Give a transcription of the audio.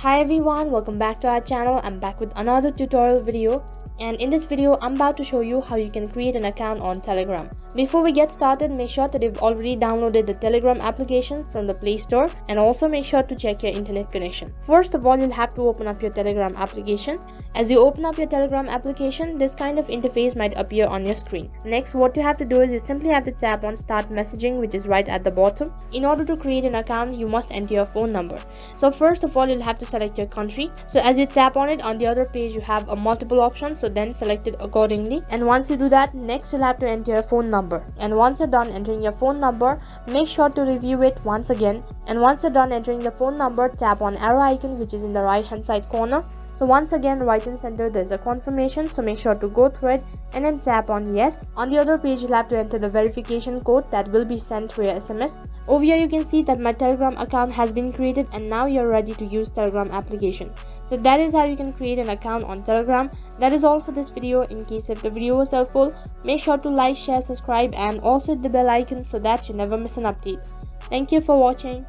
Hi everyone, welcome back to our channel. I'm back with another tutorial video, and in this video I'm about to show you how you can create an account on Telegram. Before we get started, make sure that you've already downloaded the Telegram application from the Play Store, and also make sure to check your internet connection. First of all, you'll have to open up your Telegram application. As you open up your Telegram application, this kind of interface might appear on your screen. Next, what you have to do is you simply have to tap on Start Messaging, which is right at the bottom. In order to create an account, you must enter your phone number. So first of all, you'll have to select your country. So as you tap on it, on the other page you have a multiple options, so then select it accordingly. And once you do that, next you'll have to enter your phone number. And once you're done entering your phone number, make sure to review it once again. And once you're done entering the phone number, tap on arrow icon, which is in the right hand side corner. So once again, right in center there's a confirmation, so make sure to go through it and then tap on yes. On the other page, you'll have to enter the verification code that will be sent through your SMS. Over here you can see that my Telegram account has been created, and now you're ready to use Telegram application. So that is how you can create an account on Telegram. That is all for this video. In case if the video was helpful, make sure to like, share, subscribe, and also hit the bell icon so that you never miss an update. Thank you for watching.